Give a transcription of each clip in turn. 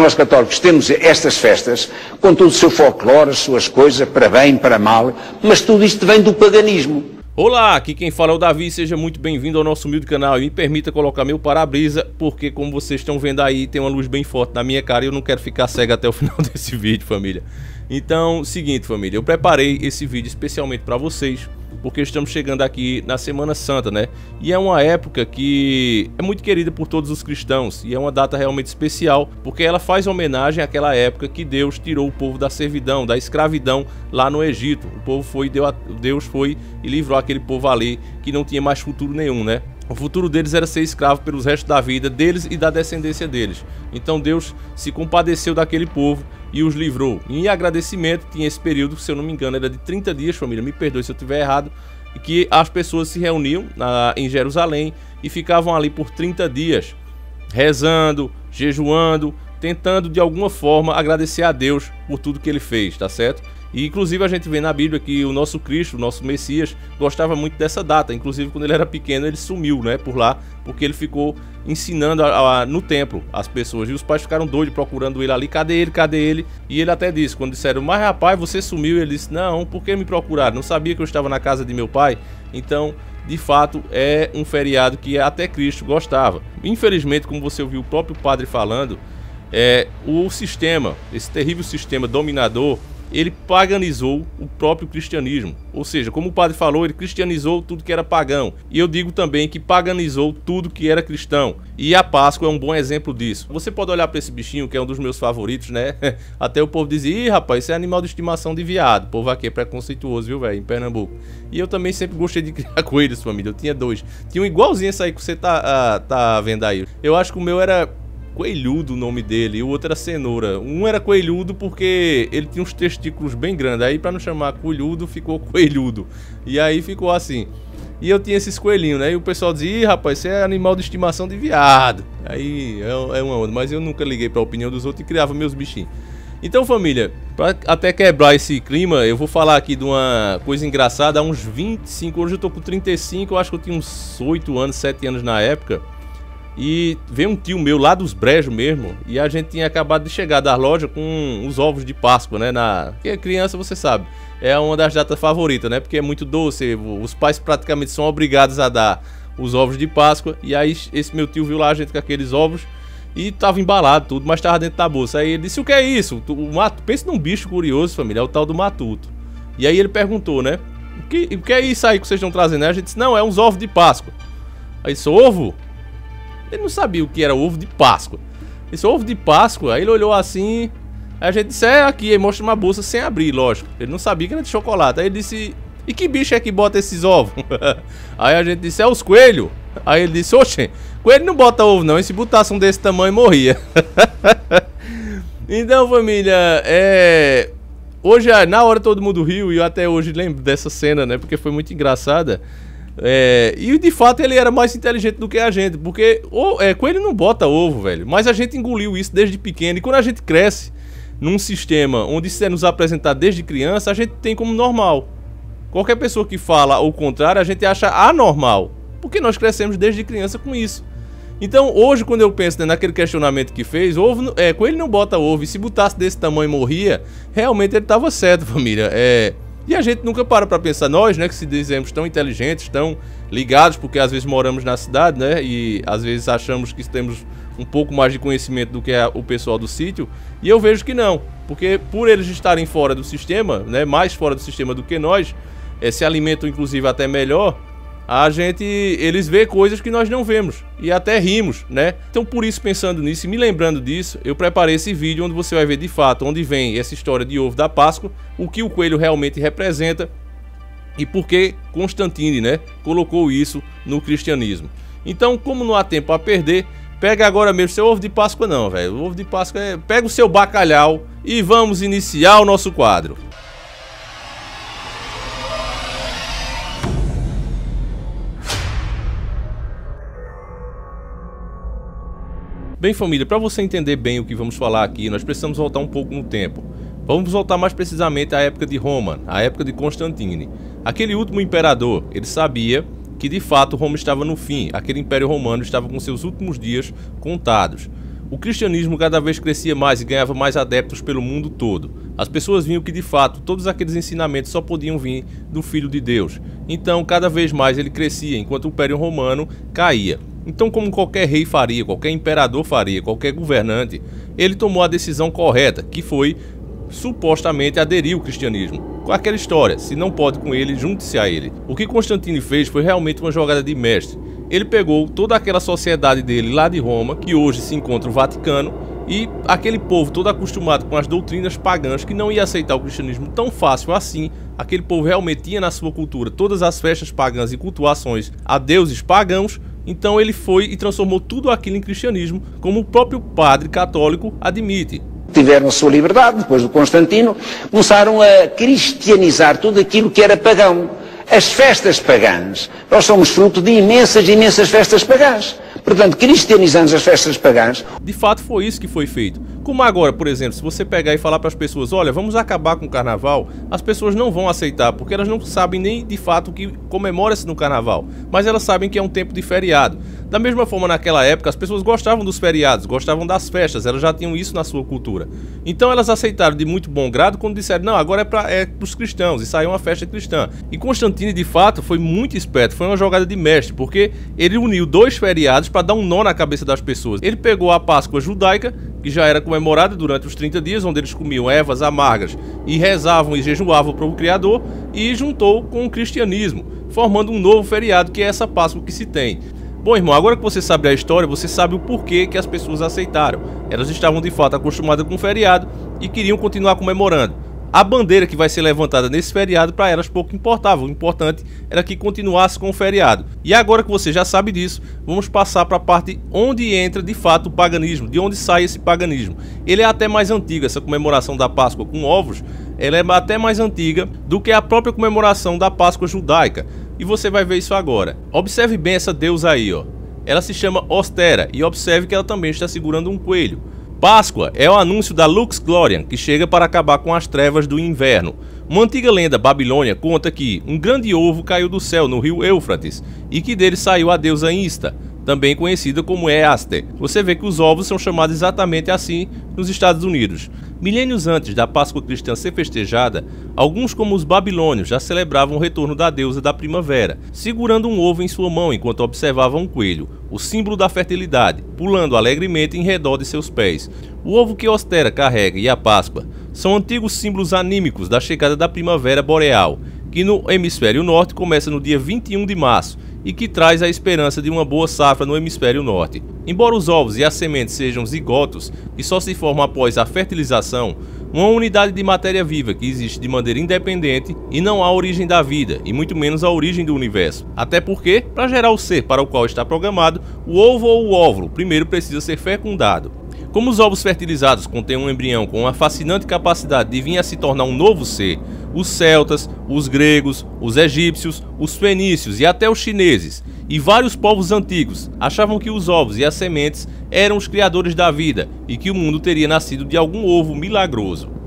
nós católicos temos estas festas, com todo o seu folclore, as suas coisas, para bem, para mal, mas tudo isto vem do paganismo. Olá, aqui quem fala é o Davi, seja muito bem-vindo ao nosso humilde canal e me permita colocar meu para-brisa, porque como vocês estão vendo aí, tem uma luz bem forte na minha cara e eu não quero ficar cego até o final desse vídeo, família. Então, seguinte, família, eu preparei esse vídeo especialmente para vocês, porque estamos chegando aqui na Semana Santa, né? E é uma época que é muito querida por todos os cristãos e é uma data realmente especial, porque ela faz homenagem àquela época que Deus tirou o povo da servidão, da escravidão lá no Egito. O povo foi, Deus foi e livrou aquele povo ali que não tinha mais futuro nenhum, né? O futuro deles era ser escravo pelos restos da vida deles e da descendência deles. Então Deus se compadeceu daquele povo e os livrou. E em agradecimento tinha esse período, se eu não me engano, era de 30 dias, família, me perdoe se eu estiver errado, e que as pessoas se reuniam em Jerusalém e ficavam ali por 30 dias, rezando, jejuando, tentando de alguma forma agradecer a Deus por tudo que ele fez, tá certo? E inclusive a gente vê na Bíblia que o nosso Cristo, o nosso Messias, gostava muito dessa data. Inclusive quando ele era pequeno ele sumiu, né, por lá, porque ele ficou ensinando no templo as pessoas. E os pais ficaram doidos procurando ele ali, cadê ele, cadê ele? E ele até disse, quando disseram, mas rapaz, você sumiu, ele disse, não, por que me procuraram? Não sabia que eu estava na casa de meu pai? Então, de fato, é um feriado que até Cristo gostava. Infelizmente, como você ouviu o próprio padre falando, o sistema, esse terrível sistema dominador, ele paganizou o próprio cristianismo. Ou seja, como o padre falou, ele cristianizou tudo que era pagão. E eu digo também que paganizou tudo que era cristão. E a Páscoa é um bom exemplo disso. Você pode olhar para esse bichinho, que é um dos meus favoritos, né? Até o povo dizia, ih, rapaz, isso é animal de estimação de viado. O povo aqui é preconceituoso, viu, velho, em Pernambuco. E eu também sempre gostei de criar coelhos, família. Eu tinha dois. Tinha um igualzinho esse aí que você tá vendo aí. Eu acho que o meu era Coelhudo, o nome dele, e o outro era Cenoura. Um era Coelhudo porque ele tinha uns testículos bem grandes, aí pra não chamar Coelhudo ficou Coelhudo, e aí ficou assim. E eu tinha esses coelhinhos, né, e o pessoal dizia, ih, rapaz, isso é animal de estimação de viado. Aí é uma onda, mas eu nunca liguei pra opinião dos outros e criava meus bichinhos. Então, família, pra até quebrar esse clima, eu vou falar aqui de uma coisa engraçada. Há uns 25, hoje eu tô com 35, eu acho que eu tinha uns 8 anos, 7 anos na época. E veio um tio meu lá dos Brejos mesmo, e a gente tinha acabado de chegar da loja com os ovos de Páscoa, né? Porque criança, você sabe, é uma das datas favoritas, né? Porque é muito doce, os pais praticamente são obrigados a dar os ovos de Páscoa. E aí esse meu tio viu lá a gente com aqueles ovos e tava embalado tudo, mas tava dentro da bolsa. Aí ele disse, o que é isso? Pensa num bicho curioso, família, é o tal do matuto. E aí ele perguntou, né? O que é isso aí que vocês estão trazendo? Aí a gente disse, não, é uns ovos de Páscoa. Aí disse, ovo? Ele não sabia o que era ovo de Páscoa. Esse ovo de Páscoa, aí ele olhou assim. Aí a gente disse, aqui, aí mostra uma bolsa sem abrir, lógico. Ele não sabia que era de chocolate. Aí ele disse, e que bicho é que bota esses ovos? Aí a gente disse, é os coelhos. Aí ele disse, oxe, coelho não bota ovo não, e se botasse um desse tamanho morria. Então, família, hoje, na hora todo mundo riu, e eu até hoje lembro dessa cena, né, porque foi muito engraçada. E de fato ele era mais inteligente do que a gente, porque coelho não bota ovo, velho. Mas a gente engoliu isso desde pequeno. E quando a gente cresce num sistema onde isso é nos apresentado desde criança, a gente tem como normal. Qualquer pessoa que fala o contrário, a gente acha anormal, porque nós crescemos desde criança com isso. Então hoje, quando eu penso, né, naquele questionamento que fez, coelho não bota ovo, e se botasse desse tamanho morria, realmente ele estava certo, família. E a gente nunca para pra pensar, nós, né, que se dizemos tão inteligentes, tão ligados, porque às vezes moramos na cidade, né, e às vezes achamos que temos um pouco mais de conhecimento do que o pessoal do sítio, e eu vejo que não, porque por eles estarem fora do sistema, né, mais fora do sistema do que nós, se alimentam inclusive até melhor, eles vê coisas que nós não vemos e até rimos, né? Então por isso, pensando nisso e me lembrando disso, eu preparei esse vídeo onde você vai ver de fato onde vem essa história de ovo da Páscoa, o que o coelho realmente representa e por que Constantine, né, colocou isso no cristianismo. Então, como não há tempo a perder, pega agora mesmo seu ovo de Páscoa não, velho. O ovo de Páscoa pega o seu bacalhau e vamos iniciar o nosso quadro. Bem, família, para você entender bem o que vamos falar aqui, nós precisamos voltar um pouco no tempo. Vamos voltar mais precisamente à época de Roma, à época de Constantine. Aquele último imperador, ele sabia que de fato Roma estava no fim, aquele império romano estava com seus últimos dias contados. o cristianismo cada vez crescia mais e ganhava mais adeptos pelo mundo todo. As pessoas viam que, de fato, todos aqueles ensinamentos só podiam vir do Filho de Deus. Então, cada vez mais ele crescia, enquanto o Império Romano caía. Então, como qualquer rei faria, qualquer imperador faria, qualquer governante, ele tomou a decisão correta, que foi, supostamente, aderir ao cristianismo. Com aquela história, se não pode com ele, junte-se a ele. O que Constantino fez foi realmente uma jogada de mestre. Ele pegou toda aquela sociedade dele lá de Roma, que hoje se encontra o Vaticano, e aquele povo todo acostumado com as doutrinas pagãs, que não ia aceitar o cristianismo tão fácil assim. Aquele povo realmente tinha na sua cultura todas as festas pagãs e cultuações a deuses pagãos. Então ele foi e transformou tudo aquilo em cristianismo, como o próprio padre católico admite. Tiveram a sua liberdade, depois do Constantino, começaram a cristianizar tudo aquilo que era pagão. As festas pagãs, nós somos fruto de imensas festas pagãs. Portanto, cristianizamos as festas pagãs. De fato, foi isso que foi feito. Como agora, por exemplo, se você pegar e falar para as pessoas, olha, vamos acabar com o carnaval, as pessoas não vão aceitar, porque elas não sabem nem de fato o que comemora-se no carnaval, mas elas sabem que é um tempo de feriado. Da mesma forma, naquela época, as pessoas gostavam dos feriados, gostavam das festas, elas já tinham isso na sua cultura. Então elas aceitaram de muito bom grado quando disseram, não, agora é para os cristãos, e saiu uma festa cristã. E Constantino, de fato, foi muito esperto, foi uma jogada de mestre, porque ele uniu dois feriados para dar um nó na cabeça das pessoas. Ele pegou a Páscoa judaica, que já era comemorada durante os 30 dias, onde eles comiam ervas amargas e rezavam e jejuavam para o Criador, e juntou com o cristianismo, formando um novo feriado, que é essa Páscoa que se tem. Bom, irmão, agora que você sabe a história, você sabe o porquê que as pessoas aceitaram. Elas estavam de fato acostumadas com o feriado e queriam continuar comemorando. A bandeira que vai ser levantada nesse feriado para elas pouco importava, o importante era que continuasse com o feriado. E agora que você já sabe disso, vamos passar para a parte onde entra de fato o paganismo, de onde sai esse paganismo. Ele é até mais antigo, essa comemoração da Páscoa com ovos, ela é até mais antiga do que a própria comemoração da Páscoa judaica. E você vai ver isso agora. Observe bem essa deusa aí, ó. Ela se chama Ostera e observe que ela também está segurando um coelho. Páscoa é o anúncio da Lux Gloriam, que chega para acabar com as trevas do inverno. Uma antiga lenda babilônia conta que um grande ovo caiu do céu no rio Éufrates e que dele saiu a deusa Insta, também conhecida como Easter. Você vê que os ovos são chamados exatamente assim nos Estados Unidos. Milênios antes da Páscoa cristã ser festejada, alguns como os babilônios já celebravam o retorno da deusa da primavera, segurando um ovo em sua mão enquanto observavam um coelho, o símbolo da fertilidade, pulando alegremente em redor de seus pés. O ovo que Ostera carrega e a Páscoa são antigos símbolos anímicos da chegada da primavera boreal, que no hemisfério norte começa no dia 21 de março, e que traz a esperança de uma boa safra no hemisfério norte. Embora os ovos e as sementes sejam zigotos e só se formam após a fertilização, uma unidade de matéria viva que existe de maneira independente e não há a origem da vida, e muito menos a origem do universo. Até porque, para gerar o ser para o qual está programado, o ovo ou o óvulo primeiro precisa ser fecundado. Como os ovos fertilizados contêm um embrião com uma fascinante capacidade de vir a se tornar um novo ser, os celtas, os gregos, os egípcios, os fenícios e até os chineses e vários povos antigos achavam que os ovos e as sementes eram os criadores da vida e que o mundo teria nascido de algum ovo milagroso.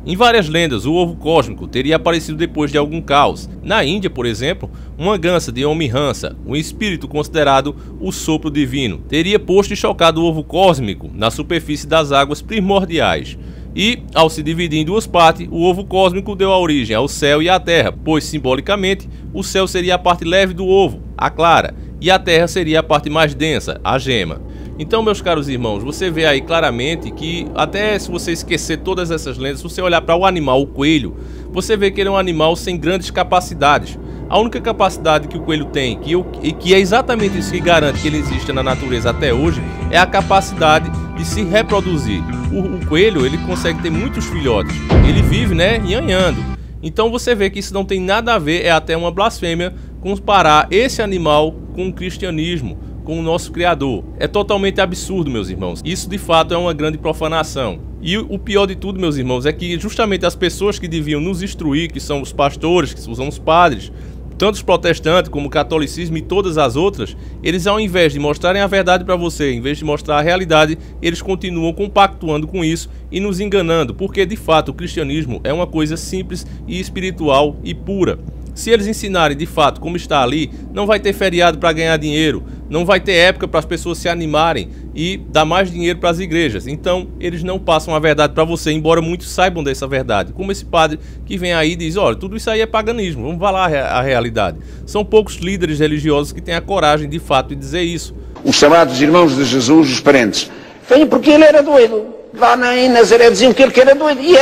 Em várias lendas, o ovo cósmico teria aparecido depois de algum caos. Na Índia, por exemplo, uma gansa de Ommihansa, um espírito considerado o sopro divino, teria posto e chocado o ovo cósmico na superfície das águas primordiais. E, ao se dividir em duas partes, o ovo cósmico deu a origem ao céu e à terra, pois, simbolicamente, o céu seria a parte leve do ovo, a clara, e a terra seria a parte mais densa, a gema. Então, meus caros irmãos, você vê aí claramente que, até se você esquecer todas essas lendas, se você olhar para o animal, o coelho, você vê que ele é um animal sem grandes capacidades. A única capacidade que o coelho tem, e que é exatamente isso que garante que ele existe na natureza até hoje, é a capacidade de se reproduzir. O coelho, ele consegue ter muitos filhotes, ele vive, nhanhando. Então você vê que isso não tem nada a ver, é até uma blasfêmia, comparar esse animal com o cristianismo, com o nosso Criador. É totalmente absurdo, meus irmãos. Isso de fato é uma grande profanação. E o pior de tudo, meus irmãos, é que justamente as pessoas que deviam nos instruir, que são os pastores, que são os padres, tanto os protestantes como o catolicismo e todas as outras, eles, ao invés de mostrarem a verdade para você, em vez de mostrar a realidade, eles continuam compactuando com isso e nos enganando, porque de fato o cristianismo é uma coisa simples e espiritual e pura. Se eles ensinarem de fato como está ali, não vai ter feriado para ganhar dinheiro, não vai ter época para as pessoas se animarem e dar mais dinheiro para as igrejas. Então eles não passam a verdade para você, embora muitos saibam dessa verdade. Como esse padre que vem aí e diz, olha, tudo isso aí é paganismo, vamos falar a realidade. São poucos líderes religiosos que têm a coragem de fato de dizer isso. Os chamados irmãos de Jesus, os parentes, vêm porque ele era doido. Lá em Nazaré diziam que ele era doido, e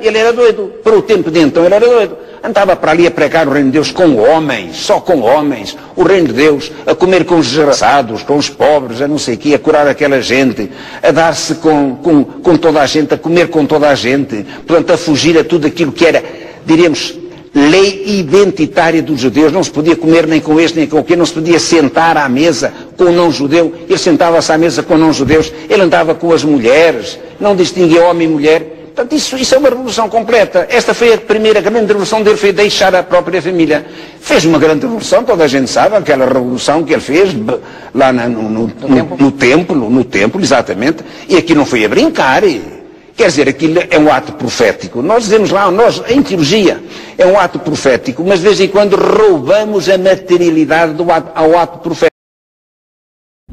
ele era doido. Para o tempo de então ele era doido. Andava para ali a pregar o reino de Deus com homens, só com homens, o reino de Deus, a comer com os desgraçados, com os pobres, a não sei o quê, a curar aquela gente, a dar-se com toda a gente, a comer com toda a gente, portanto a fugir a tudo aquilo que era, diríamos, lei identitária dos judeus. Não se podia comer nem com este nem com aquele, não se podia sentar à mesa com o não-judeu. Ele sentava-se à mesa com não-judeus, ele andava com as mulheres, não distinguia homem e mulher. Portanto, isso é uma revolução completa. Esta foi a primeira grande revolução dele, foi deixar a própria família. Fez uma grande revolução, toda a gente sabe, aquela revolução que ele fez lá no templo, exatamente. E aqui não foi a brincar. Quer dizer, aquilo é um ato profético. Nós dizemos lá, nós, em teologia, é um ato profético, mas de vez em quando roubamos a materialidade ao ato profético.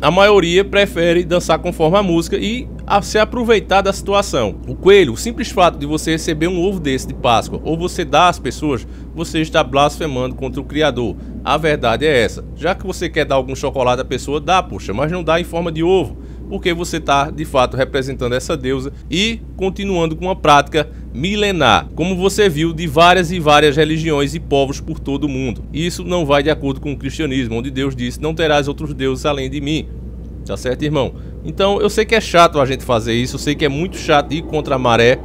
A maioria prefere dançar conforme a música e se aproveitar da situação. O coelho, o simples fato de você receber um ovo desse de Páscoa ou você dar às pessoas, você está blasfemando contra o Criador. A verdade é essa. Já que você quer dar algum chocolate à pessoa, dá, poxa, mas não dá em forma de ovo, porque você está de fato representando essa deusa e continuando com uma prática milenar, como você viu de várias e várias religiões e povos por todo o mundo. Isso não vai de acordo com o cristianismo, onde Deus disse, não terás outros deuses além de mim. Tá certo, irmão? Então eu sei que é chato a gente fazer isso, eu sei que é muito chato ir contra a maré.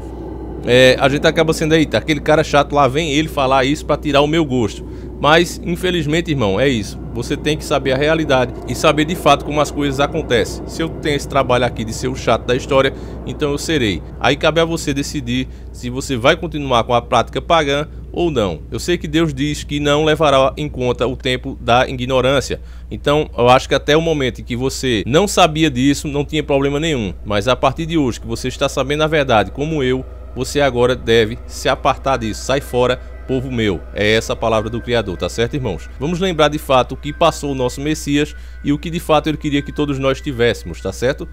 A gente acaba sendo aí, tá? Aquele cara chato lá, vem ele falar isso para tirar o meu gosto. Mas, infelizmente, irmão, é isso. Você tem que saber a realidade e saber de fato como as coisas acontecem. Se eu tenho esse trabalho aqui de ser o chato da história, então eu serei. Aí cabe a você decidir se você vai continuar com a prática pagã ou não. Eu sei que Deus diz que não levará em conta o tempo da ignorância. Então, eu acho que até o momento em que você não sabia disso, não tinha problema nenhum. Mas a partir de hoje, que você está sabendo a verdade, como eu, você agora deve se apartar disso. Sai fora, povo meu. É essa a palavra do Criador, tá certo, irmãos? Vamos lembrar de fato o que passou o nosso Messias e o que de fato ele queria que todos nós tivéssemos, tá certo?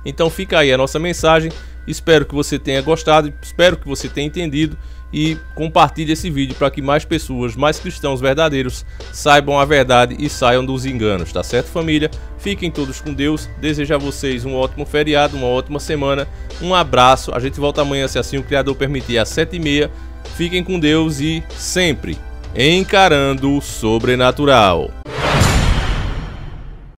Então fica aí a nossa mensagem. Espero que você tenha gostado, espero que você tenha entendido e compartilhe esse vídeo para que mais pessoas, mais cristãos verdadeiros saibam a verdade e saiam dos enganos, tá certo, família? Fiquem todos com Deus, desejo a vocês um ótimo feriado, uma ótima semana, um abraço, a gente volta amanhã se assim o Criador permitir às 7h30, fiquem com Deus e sempre encarando o sobrenatural.